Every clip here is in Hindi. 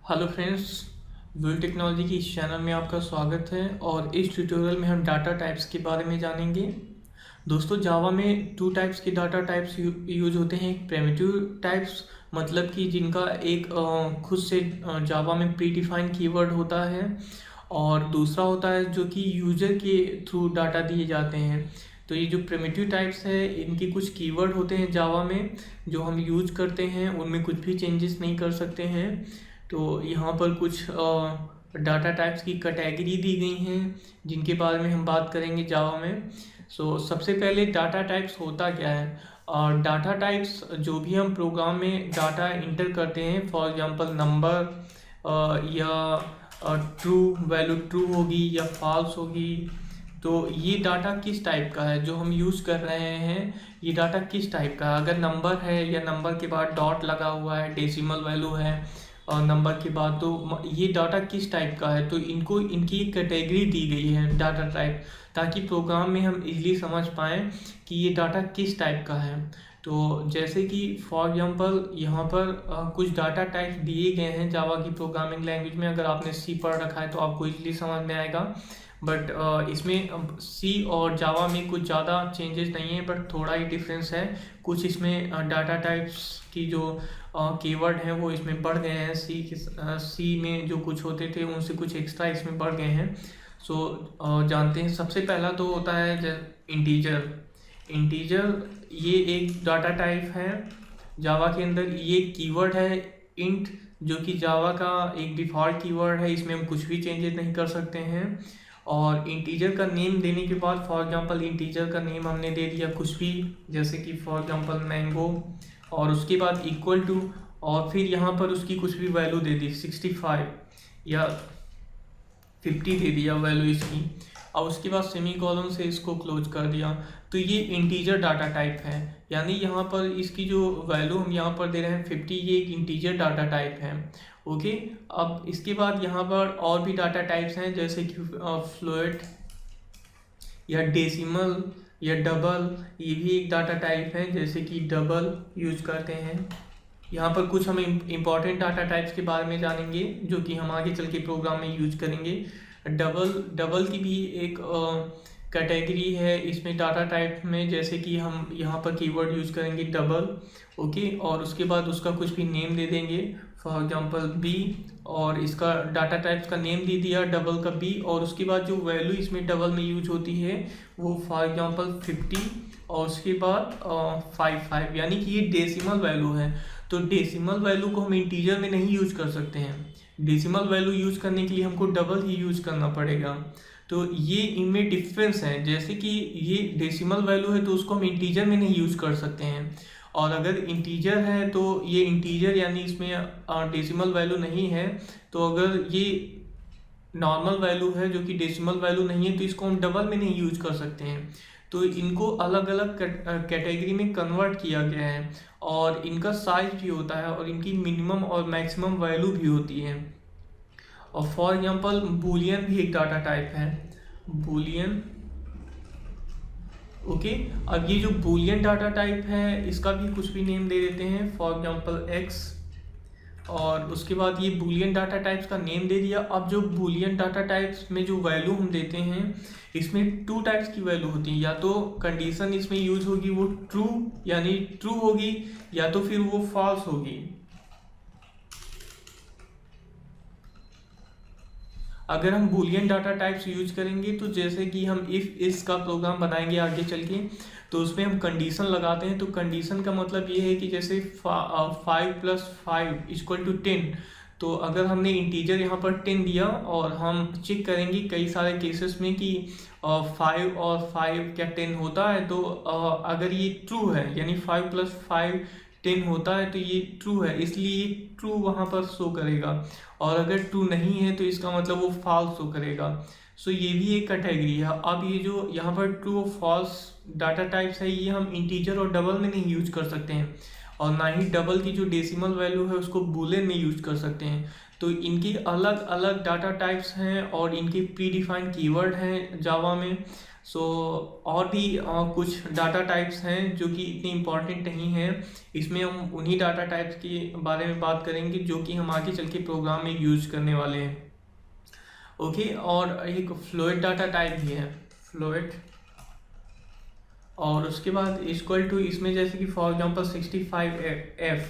हेलो फ्रेंड्स, विल टेक्नोलॉजी की इस चैनल में आपका स्वागत है। और इस ट्यूटोरियल में हम डाटा टाइप्स के बारे में जानेंगे। दोस्तों, जावा में टू टाइप्स के डाटा टाइप्स यूज होते हैं। एक प्रिमिटिव टाइप्स, मतलब कि जिनका एक खुद से जावा में प्री डिफाइंड कीवर्ड होता है, और दूसरा होता है जो कि यूजर के थ्रू डाटा दिए जाते हैं। तो ये जो प्रिमिटिव टाइप्स है, इनके कुछ कीवर्ड होते हैं जावा में जो हम यूज करते हैं, उनमें कुछ भी चेंजेस नहीं कर सकते हैं। तो यहाँ पर कुछ डाटा टाइप्स की कैटेगरी दी गई हैं जिनके बारे में हम बात करेंगे जावा में। सबसे पहले डाटा टाइप्स होता क्या है। और डाटा टाइप्स, जो भी हम प्रोग्राम में डाटा इंटर करते हैं, फॉर एग्जांपल नंबर या ट्रू वैल्यू ट्रू होगी या फॉल्स होगी, तो ये डाटा किस टाइप का है जो हम यूज़ कर रहे हैं। ये डाटा किस टाइप का है, अगर नंबर है या नंबर के बाद डॉट लगा हुआ है, डेसिमल वैल्यू है और नंबर के बाद, तो ये डाटा किस टाइप का है। तो इनको इनकी कैटेगरी दी गई है डाटा टाइप, ताकि प्रोग्राम में हम इजीली समझ पाएँ कि ये डाटा किस टाइप का है। तो जैसे कि फॉर एग्जांपल यहाँ पर कुछ डाटा टाइप दिए गए हैं जावा की प्रोग्रामिंग लैंग्वेज में। अगर आपने सी पढ़ रखा है तो आपको इजीली समझ में आएगा, बट इसमें सी और जावा में कुछ ज़्यादा चेंजेस नहीं है, बट थोड़ा ही डिफरेंस है। कुछ इसमें डाटा टाइप्स की जो कीवर्ड हैं वो इसमें बढ़ गए हैं। सी में जो कुछ होते थे उनसे कुछ एक्स्ट्रा इसमें बढ़ गए हैं। जानते हैं, सबसे पहला तो होता है इंटीजर। इंटीजर ये एक डाटा टाइप है जावा के अंदर। ये कीवर्ड है इंट, जो कि जावा का एक डिफ़ॉल्ट कीवर्ड है। इसमें हम कुछ भी चेंजेस नहीं कर सकते हैं। और इंटीजर का नेम देने के बाद, फॉर एग्जांपल इंटीजर का नेम हमने दे दिया कुछ भी, जैसे कि फॉर एग्जांपल मैंगो, और उसके बाद इक्वल टू, और फिर यहाँ पर उसकी कुछ भी वैल्यू दे दी, 65 या 50 दे दिया वैल्यू इसकी, और उसके बाद सेमी कॉलन से इसको क्लोज कर दिया। तो ये इंटीजर डाटा टाइप है, यानी यहाँ पर इसकी जो वैल्यू हम यहाँ पर दे रहे हैं 50, ये एक इंटीजर डाटा टाइप है। ओके, अब इसके बाद यहाँ पर और भी डाटा टाइप्स हैं, जैसे कि फ्लोट या डेसिमल या डबल। ये भी एक डाटा टाइप है, जैसे कि डबल यूज करते हैं। यहाँ पर कुछ हम इम्पॉर्टेंट डाटा टाइप्स के बारे में जानेंगे जो कि हम आगे चल के प्रोग्राम में यूज करेंगे। डबल की भी एक कैटेगरी है इसमें डाटा टाइप में, जैसे कि हम यहाँ पर कीवर्ड यूज करेंगे डबल। ओके, और उसके बाद उसका कुछ भी नेम दे देंगे, फॉर एग्जांपल बी, और इसका डाटा टाइप्स का नेम दे दिया डबल का बी, और उसके बाद जो वैल्यू इसमें डबल में यूज होती है वो फॉर एग्जांपल 50, और उसके बाद 55, यानी कि ये डेसिमल वैल्यू है। तो डेसिमल वैल्यू को हम इंटीजर में नहीं यूज कर सकते हैं। डेसिमल वैल्यू यूज करने के लिए हमको डबल ही यूज करना पड़ेगा। तो ये इनमें डिफरेंस है, जैसे कि ये डेसिमल वैल्यू है तो उसको हम इंटीजर में नहीं यूज कर सकते हैं, और अगर इंटीजर है तो ये इंटीजर यानी इसमें डेसिमल वैल्यू नहीं है। तो अगर ये नॉर्मल वैल्यू है जो कि डेसिमल वैल्यू नहीं है, तो इसको हम डबल में नहीं यूज कर सकते हैं। तो इनको अलग अलग कैटेगरी में कन्वर्ट किया गया है, और इनका साइज भी होता है, और इनकी मिनिमम और मैक्सिमम वैल्यू भी होती है। और फॉर एग्जांपल बूलियन भी एक डाटा टाइप है, बूलियन। ओके, अब ये जो बूलियन डाटा टाइप है इसका भी कुछ भी नेम दे देते हैं, फॉर एग्जांपल एक्स, और उसके बाद ये बूलियन डाटा टाइप्स का नेम दे दिया। अब जो बूलियन डाटा टाइप्स में जो वैल्यू हम देते हैं, इसमें टू टाइप्स की वैल्यू होती है। या तो कंडीशन इसमें यूज होगी वो ट्रू यानी ट्रू होगी, या तो फिर वो फॉल्स होगी। अगर हम बूलियन डाटा टाइप्स यूज करेंगे, तो जैसे कि हम इफ इस का प्रोग्राम बनाएंगे आगे चल के, तो उसमें हम कंडीशन लगाते हैं। तो कंडीशन का मतलब ये है कि जैसे 5 + 5 = 10। तो अगर हमने इंटीजर यहाँ पर 10 दिया, और हम चेक करेंगे कई सारे केसेस में कि 5 और 5 क्या 10 होता है, तो अगर ये ट्रू है यानी 5 + 5 10 होता है, तो ये ट्रू है, इसलिए ट्रू वहाँ पर शो करेगा। और अगर ट्रू नहीं है तो इसका मतलब वो फॉल्स शो करेगा। ये भी एक कैटेगरी है। अब ये जो यहाँ पर ट्रू और फॉल्स डाटा टाइप्स है, ये हम इंटीजर और डबल में नहीं यूज कर सकते हैं, और ना ही डबल की जो डेसिमल वैल्यू है उसको बूलियन में यूज कर सकते हैं। तो इनकी अलग अलग डाटा टाइप्स हैं, और इनके प्री डिफाइंड कीवर्ड हैं जावा में। सो और भी कुछ डाटा टाइप्स हैं जो कि इतनी इम्पॉर्टेंट नहीं हैं। इसमें हम उन्हीं डाटा टाइप्स के बारे में बात करेंगे जो कि हम आगे चल के प्रोग्राम में यूज़ करने वाले हैं। ओके, और एक फ्लोट डाटा टाइप भी है, फ्लोट। और उसके बाद इक्वल टू, इसमें जैसे कि फॉर एग्जांपल 65F,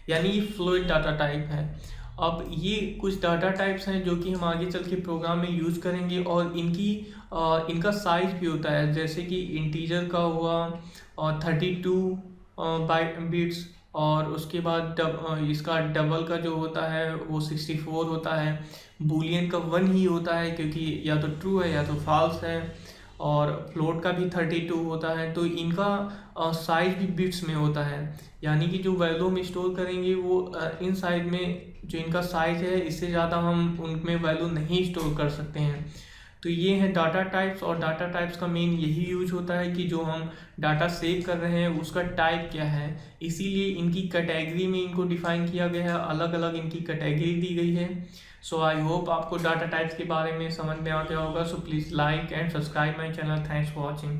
यानी ये फ्लोट डाटा टाइप है। अब ये कुछ डाटा टाइप्स हैं जो कि हम आगे चल के प्रोग्राम में यूज़ करेंगे, और इनका साइज भी होता है, जैसे कि इंटीजर का हुआ और 32 बिट्स, और उसके बाद इसका डबल का जो होता है वो 64 होता है। बूलियन का 1 ही होता है क्योंकि या तो ट्रू है या तो फॉल्स है, और फ्लोट का भी 32 होता है। तो इनका साइज भी बिट्स में होता है, यानी कि जो वैल्यू हम स्टोर करेंगे वो इन साइज में जो इनका साइज है इससे ज़्यादा हम उनमें वैल्यू नहीं स्टोर कर सकते हैं। तो ये है डाटा टाइप्स, और डाटा टाइप्स का मेन यही यूज होता है कि जो हम डाटा सेव कर रहे हैं उसका टाइप क्या है, इसीलिए इनकी कैटेगरी में इनको डिफाइन किया गया है, अलग अलग इनकी कैटेगरी दी गई है। सो आई होप आपको डाटा टाइप्स के बारे में समझ में आ गया होगा। So please like and subscribe my channel. Thanks for watching.